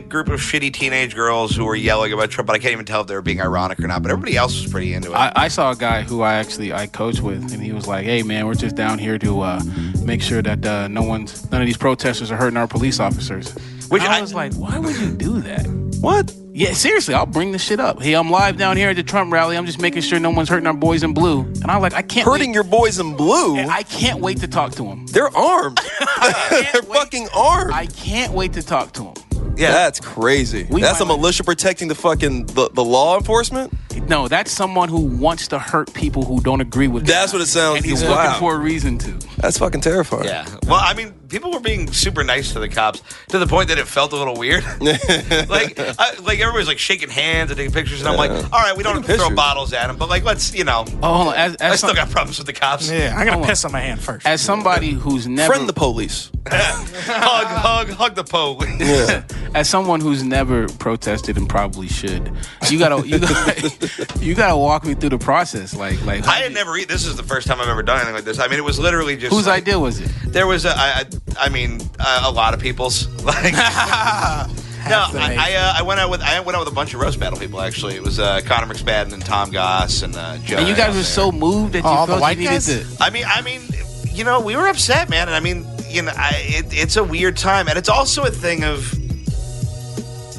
group of shitty teenage girls who were yelling about Trump, but I can't even tell if they were being ironic or not. But everybody else was pretty into it. I saw a guy who I coach with, and he was like, "Hey, man, we're just down here to make sure that none of these protesters are hurting our police officers." Which I was like, "Why would you do that?" What? Yeah, seriously, I'll bring this shit up. Hey, I'm live down here at the Trump rally. I'm just making sure no one's hurting our boys in blue. And I'm like, I can't hurting your boys in blue. I can't wait to talk to them. They're armed. They're fucking armed. I can't wait to talk to them. Yeah, that's crazy. That's a militia protecting the fucking the law enforcement. No, that's someone who wants to hurt people who don't agree with. That's what it sounds. And he's looking for a reason to. That's fucking terrifying. Yeah. Well, I mean, people were being super nice to the cops to the point that it felt a little weird. like everybody's like shaking hands and taking pictures, and I'm like, all right, we don't have to throw bottles at them, but like, let's, Oh, hold on. I still got problems with the cops. Yeah, I'm gonna piss on my hand first. As somebody who's never friend the police, hug the police. Yeah. As someone who's never protested and probably should, you gotta walk me through the process. Like I had never. This is the first time I've ever done anything like this. I mean, it was literally just. Whose idea was it? There was a lot of people's. Like, no, I went out with a bunch of roast battle people. Actually, it was Connor McSpadden and Tom Goss and Joe. And you guys were so moved that you felt you needed to. I mean, we were upset, man, and I mean, it's a weird time, and it's also a thing of.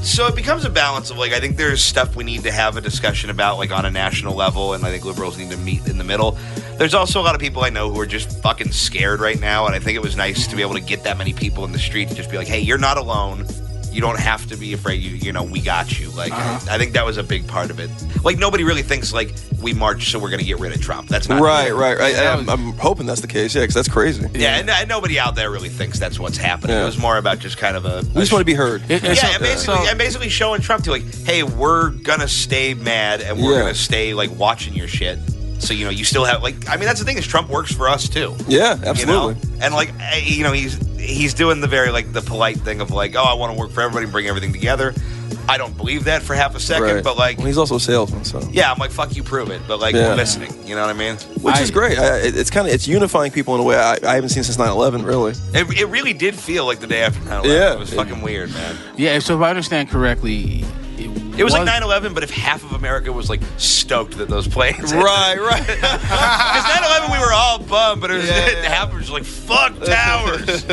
So it becomes a balance of, like, I think there's stuff we need to have a discussion about, like, on a national level, and I think liberals need to meet in the middle. There's also a lot of people I know who are just fucking scared right now, and I think it was nice to be able to get that many people in the street and just be like, hey, you're not alone. You don't have to be afraid. We got you. Like, I think that was a big part of it. Like, nobody really thinks, like, we march so we're going to get rid of Trump. That's not right. I'm hoping that's the case. Yeah, because that's crazy. Yeah, and nobody out there really thinks that's what's happening. Yeah. It was more about just kind of we just want to be heard. And basically showing Trump to, like, hey, we're going to stay mad and we're going to stay, like, watching your shit. So, you still have, like, I mean, that's the thing is Trump works for us, too. Yeah, absolutely. And, like, he's doing the very, like, the polite thing of, like, oh, I want to work for everybody and bring everything together. I don't believe that for half a second, but, like... Well, he's also a salesman, so... Yeah, I'm like, fuck you, prove it. But, like, we're listening. You know what I mean? Which is great. It's unifying people in a way I haven't seen since 9/11, really. It really did feel like the day after 9/11. Yeah. It was fucking weird, man. Yeah, so if I understand correctly... It was like 9/11, but if half of America was like stoked that those planes. Right. Because 9/11 we were all bummed, but half was just like fuck towers.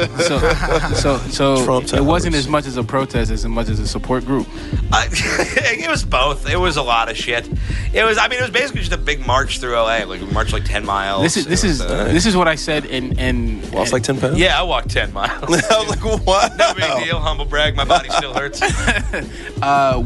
So Trump it wasn't as much as a protest as much as a support group. It was both. It was a lot of shit. It was basically just a big march through LA. Like we marched like 10 miles. This is what I said and lost like 10 pounds. Yeah, I walked 10 miles. I was like, what? No big deal. Humble brag. My body still hurts.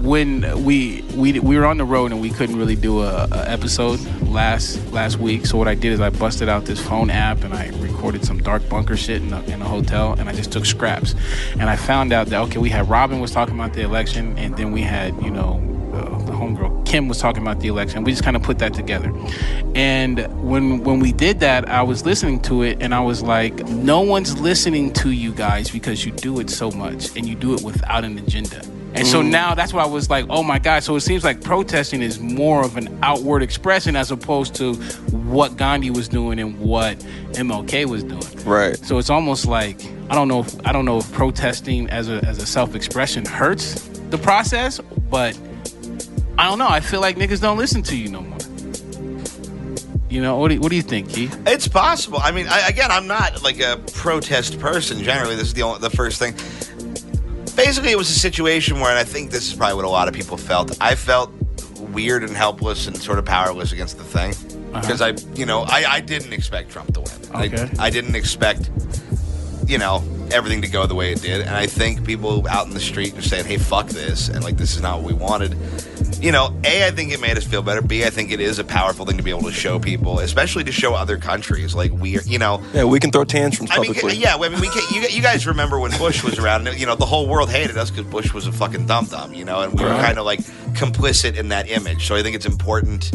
When we were on the road and we couldn't really do a episode last week, so what I did is I busted out this phone app and I recorded some dark bunker shit in a hotel, and I just took scraps, and I found out that we had Robin was talking about the election, and then we had the homegirl Kim was talking about the election. We just kind of put that together, and when we did that, I was listening to it and I was like, no one's listening to you guys because you do it so much and you do it without an agenda. And so now that's why I was like, oh my God. So it seems like protesting is more of an outward expression as opposed to what Gandhi was doing and what MLK was doing. Right. So it's almost like, I don't know if protesting as a self-expression hurts the process, but I don't know. I feel like niggas don't listen to you no more. What do you think, Keith? It's possible. I mean, I'm not like a protest person. Generally, this is the first thing. basically, it was a situation where, and I think this is probably what a lot of people felt. I felt weird and helpless and sort of powerless against the thing because I didn't expect Trump to win. Okay. I didn't expect, everything to go the way it did. And I think people out in the street just saying, hey, fuck this. And this is not what we wanted. A, I think it made us feel better. B, I think it is a powerful thing to be able to show people, especially to show other countries. We are, Yeah, we can throw tantrums publicly. we can. You guys remember when Bush was around? And, the whole world hated us because Bush was a fucking dum-dum, and we were kind of complicit in that image. So I think it's important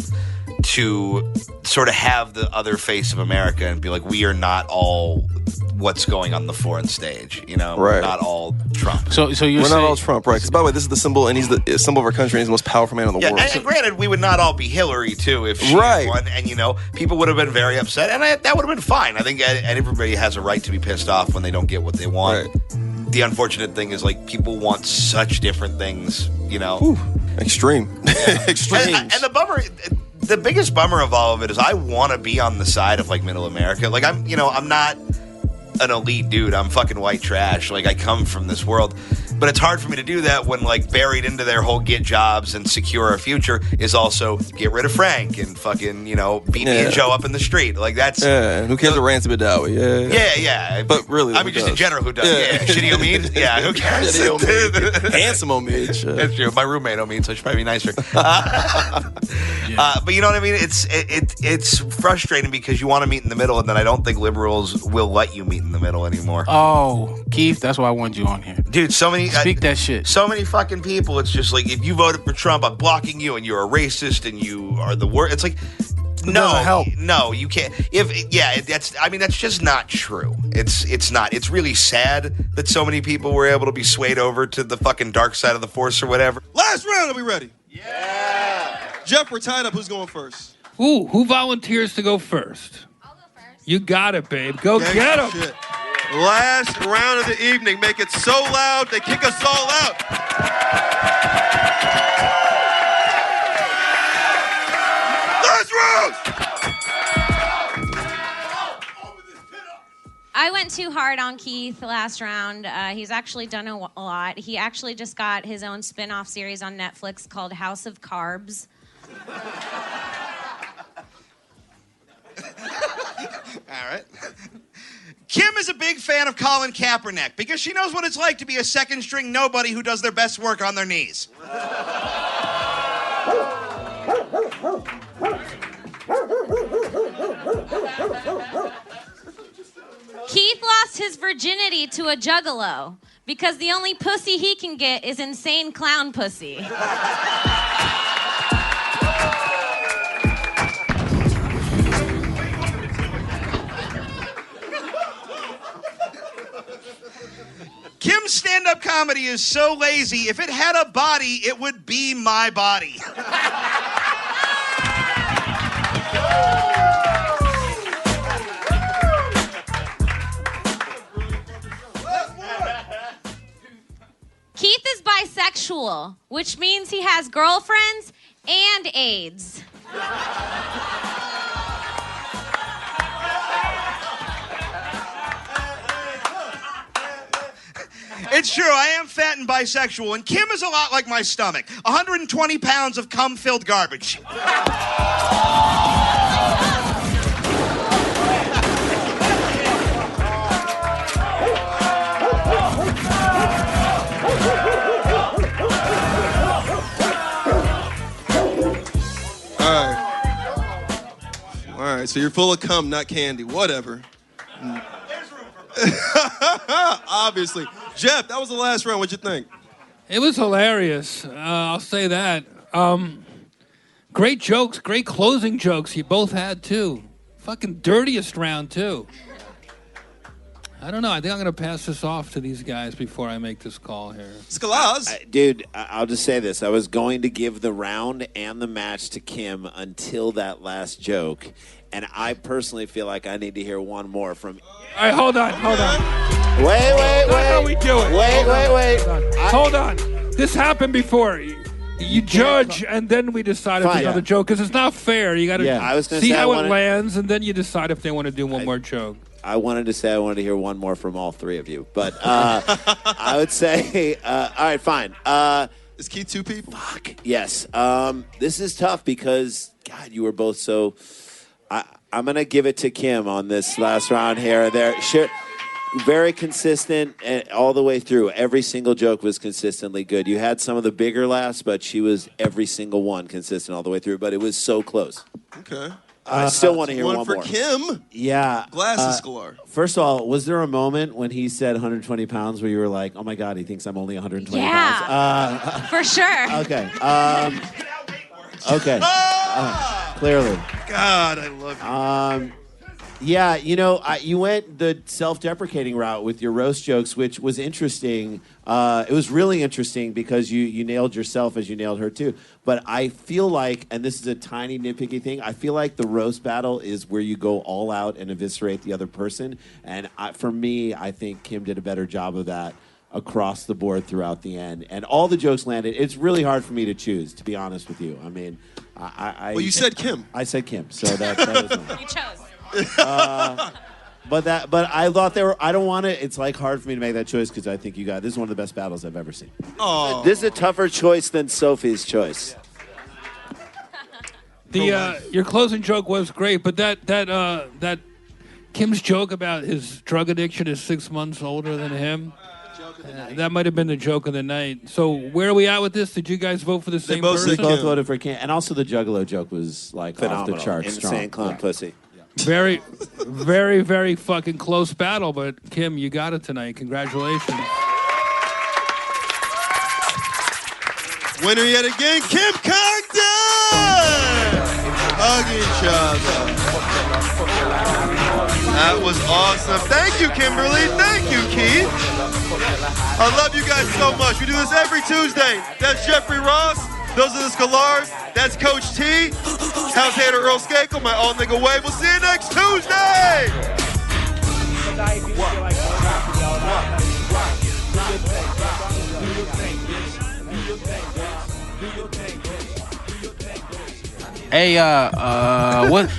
to sort of have the other face of America and be like, we are not all what's going on the foreign stage, We're not all Trump. So you're We're not all Trump, right? Because by the way, this is the symbol, and he's the symbol of our country, and he's the most powerful man in the world. And granted, we would not all be Hillary too if she won, and people would have been very upset, and that would have been fine. I think everybody has a right to be pissed off when they don't get what they want. Right. The unfortunate thing is people want such different things, Ooh, extreme, extreme. And the bummer. The biggest bummer of all of it is I want to be on the side of middle America. I'm not an elite dude. I'm fucking white trash. I come from this world. But it's hard for me to do that when buried into their whole get jobs and secure our future is also get rid of Frank and fucking, beat me and Joe up in the street. That's... Yeah, who cares what Rance Badawi? Yeah. But really, I mean, just in general, who does? Yeah. Shitty Omid? Yeah, who cares? Shitty Omid. Handsome Omid. That's true. My roommate Omid, so I should probably be nicer. But you know what I mean? It's frustrating because you want to meet in the middle, and then I don't think liberals will let you meet in the middle anymore. Oh, Keith, that's why I wanted you on here. Dude, so many... Speak that shit. So many fucking people, it's just if you voted for Trump, I'm blocking you, and you're a racist, and you are the worst. It's no, you can't. That's just not true. It's not. It's really sad that so many people were able to be swayed over to the fucking dark side of the force or whatever. Last round, are we ready? Yeah. Jeff, we're tied up. Who's going first? Ooh, who volunteers to go first? I'll go first. You got it, babe. Go get him. Shit. Last round of the evening. Make it so loud they kick us all out. Last round! I went too hard on Keith last round. He's actually done a lot. He actually just got his own spin-off series on Netflix called House of Carbs. All right. Kim is a big fan of Colin Kaepernick because she knows what it's like to be a second-string nobody who does their best work on their knees. Keith lost his virginity to a juggalo because the only pussy he can get is insane clown pussy. Kim's stand-up comedy is so lazy, if it had a body, it would be my body. Keith is bisexual, which means he has girlfriends and AIDS. It's true, I am fat and bisexual, and Kim is a lot like my stomach. 120 pounds of cum-filled garbage. All right, so you're full of cum, not candy. Whatever. Obviously. Jeff, that was the last round. What'd you think? It was hilarious. I'll say that. Great jokes, great closing jokes you both had, too. Fucking dirtiest round, too. I don't know. I think I'm going to pass this off to these guys before I make this call here. Skalaz. Dude, I'll just say this. I was going to give the round and the match to Kim until that last joke. And I personally feel like I need to hear one more from... All right, hold on. Wait. That's how we do it. Wait. Hold on. This happened before. You judge, and then we decide if there's another joke, because it's not fair. You got to see how it lands, and then you decide if they want to do one more joke. I wanted to hear one more from all three of you, but I would say, all right, fine. Is Keith two people? Fuck. Yes. This is tough because, God, you were both so. I'm going to give it to Kim on this last round here. Very consistent all the way through. Every single joke was consistently good. You had some of the bigger laughs, but she was every single one consistent all the way through. But it was so close. Okay. I still want to hear one for more. Kim. Yeah. Glasses Sklar. First of all, was there a moment when he said 120 pounds where you were like, oh my God, he thinks I'm only 120 pounds? For sure. Okay. Okay. Clearly. God, I love you. Yeah, you went the self-deprecating route with your roast jokes, which was interesting. It was really interesting because you nailed yourself as you nailed her too. But I feel like, and this is a tiny nitpicky thing, I feel like the roast battle is where you go all out and eviscerate the other person. And for me, I think Kim did a better job of that across the board throughout the end. And all the jokes landed. It's really hard for me to choose, to be honest with you. I mean, Well, you said Kim. I said Kim, so that was mine. You chose. But I thought I don't want to. It's like hard for me to make that choice because I think you got. This is one of the best battles I've ever seen. Oh, this is a tougher choice than Sophie's choice. Your closing joke was great, but that Kim's joke about his drug addiction is 6 months older than him. That might have been the joke of the night. So where are we at with this? Did you guys vote for the same person? They both voted for Kim, and also the Juggalo joke was like phenomenal. Off the charts. Insane strong. clown pussy. Very, very, very fucking close battle, but Kim, you got it tonight. Congratulations. Winner yet again, Kim Congdon! Hug each other. That was awesome. Thank you, Kimberly. Thank you, Keith. I love you guys so much. We do this every Tuesday. That's Jeffrey Ross. Those are the Scholars. That's Coach T. House Hater Earl Skakel, my all nigga wave. We'll see you next Tuesday. Hey,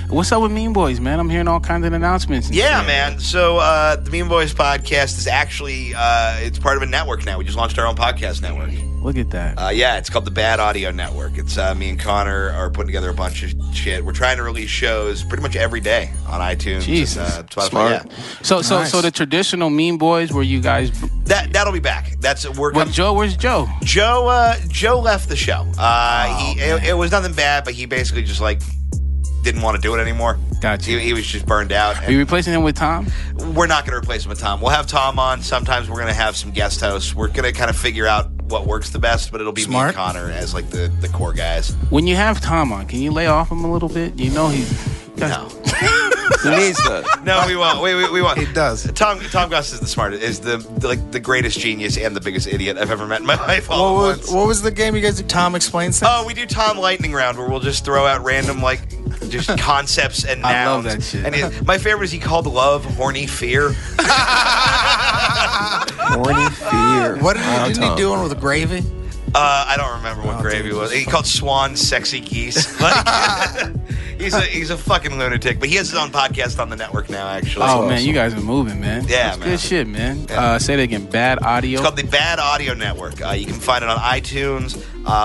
what's up with Mean Boys, man? I'm hearing all kinds of announcements. Yeah, man. So the Mean Boys podcast is actually it's part of a network now. We just launched our own podcast network. Look at that. Yeah, it's called the Bad Audio Network. It's me and Connor are putting together a bunch of shit. We're trying to release shows pretty much every day on iTunes. Jesus. And, Spotify. Smart. Yeah. So the traditional Mean Boys where you guys that'll be back. Where's Joe? Joe left the show. It was nothing bad, but he basically just didn't want to do it anymore. Gotcha. He was just burned out. Are you replacing him with Tom? We're not going to replace him with Tom. We'll have Tom on. Sometimes we're going to have some guest hosts. We're going to kind of figure out what works the best, but it'll be me and Connor as the core guys. When you have Tom on, can you lay off him a little bit? You know No. He needs that. No, we won't. We won't. He does. Tom Goss is the smartest, is the greatest genius and the biggest idiot I've ever met in my life. What was the game you guys did? Tom Explains Things? Oh, we do Tom Lightning Round, where we'll just throw out random just concepts and nouns. I love that shit. And my favorite is he called love horny fear. Horny fear. What didn't he do one with gravy? I don't remember what gravy was. He called swan sexy geese. He's a fucking lunatic, but he has his own podcast on the network now, actually. Oh, man, you guys are moving, man. Yeah, That's man. good shit, man. Yeah. Say that again. Bad Audio. It's called the Bad Audio Network. You can find it on iTunes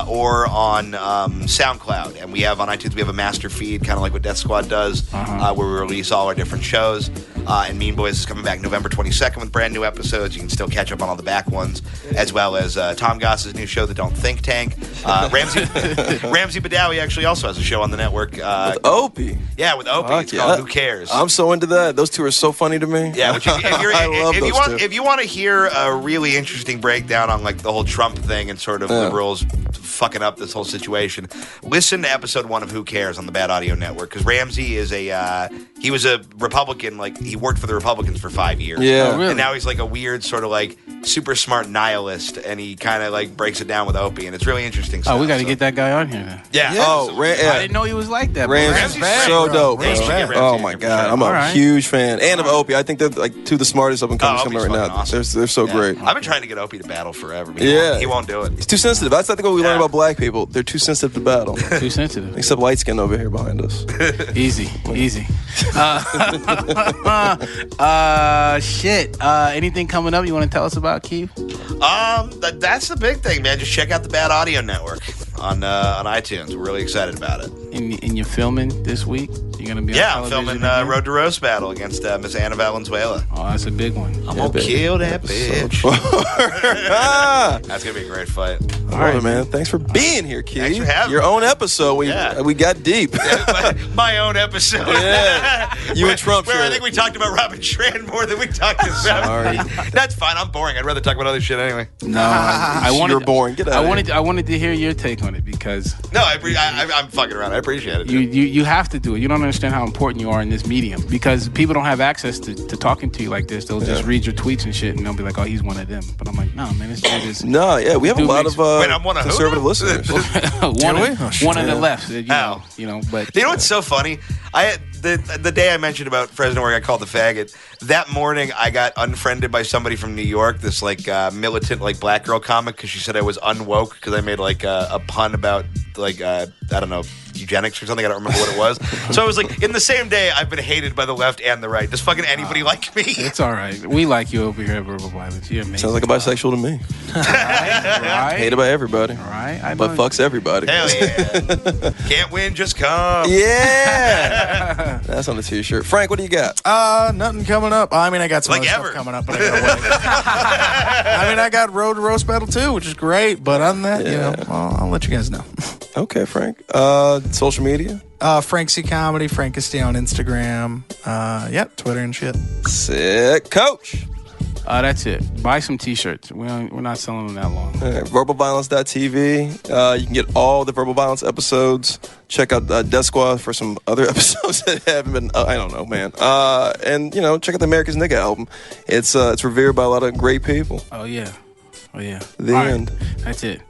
or on SoundCloud. And we have on iTunes, we have a master feed, kind of like what Death Squad does, where we release all our different shows. And Mean Boys is coming back November 22nd with brand new episodes. You can still catch up on all the back ones, as well as Tom Goss's new show, The Don't Think Tank. Ramsey Badawi actually also has a show on the network. With Opie. Yeah, with Opie. It's called Who Cares? I'm so into that. Those two are so funny to me. Yeah, I love those two. If you want to hear a really interesting breakdown on the whole Trump thing and sort of liberals fucking up this whole situation, listen to episode 1 of Who Cares on the Bad Audio Network, because Ramsey is he was a Republican, he worked for the Republicans for 5 years. Yeah. Oh, really? And now he's a weird sort of super smart nihilist, and he kind of like breaks it down with Opie, and it's really interesting stuff. Oh, we got to get that guy on here then. Yeah. Oh, I didn't know he was like that. Ramsey's so dope, bro. Oh my god, I'm a huge fan, and of Opie. I think they're like two of the smartest up and comers coming right now. Awesome. They're so great. I've been trying to get Opie to battle forever. But he won't do it. He's too sensitive. That's I think what we learned about black people. They're too sensitive to battle. Too sensitive. Except light skin over here behind us. Easy. Shit. Anything coming up you want to tell us about, Keith? That's the big thing, man. Just check out the Bad Audio Network on iTunes. We're really excited about it. And you're filming this week? You're gonna be Yeah, on I'm television filming again? Road to Roast Battle against Miss Anna Valenzuela. Oh, that's a big one. I'm gonna kill that bitch. That's gonna be a great fight. All right, man. Thanks for being here, Keith. Thanks for having Your me. own episode. We got deep. My own episode. Yeah. You and Trump Where I shit. think we talked about Robin Tran more than we talked about. Sorry. That's fine. I'm boring. I'd rather talk about other shit anyway. No, I wanted. You're boring. Get out. I wanted to hear your take on it because No, I'm fucking around. I appreciate it. you have to do it. You don't understand how important you are in this medium because people don't have access to talking to you like this. They'll just read your tweets and shit, and they'll be like, "Oh, he's one of them." But I'm like, "No, man, this dude is." No, yeah, we have a lot of Wait, I'm one of who conservative now? listeners. one of the left. You know, but You know what's so funny? The day I mentioned about Fresno where I got called the faggot, that morning I got unfriended by somebody from New York, this like militant like black girl comic, because she said I was unwoke because I made like a pun about like I don't know, eugenics or something. I don't remember what it was. So I was like, in the same day, I've been hated by the left and the right. Does fucking anybody like me? It's all right. We like you over here at Verbal Violence. You're amazing. Sounds like a bisexual to me. Right? Hated by everybody. Right? But fucks everybody. Hell yeah. Can't win, just come. Yeah. That's on the t-shirt. Frank, what do you got? Nothing coming up. I mean, I got some Like other ever. stuff coming up, but I gotta wait. I mean, I got Road to Roast Battle too, which is great. But other than that, you know, I'll let you guys know. Okay, Frank. Social media? Frank C Comedy, Frank Castillo on Instagram. Twitter and shit. Sick. Coach. That's it. Buy some T-shirts. We're not selling them that long. All right, verbalviolence.tv. You can get all the Verbal Violence episodes. Check out Death Squad for some other episodes that haven't been. I don't know, man. And you know, check out the America's Nigga album. It's revered by a lot of great people. Oh yeah. The All right. end. That's it.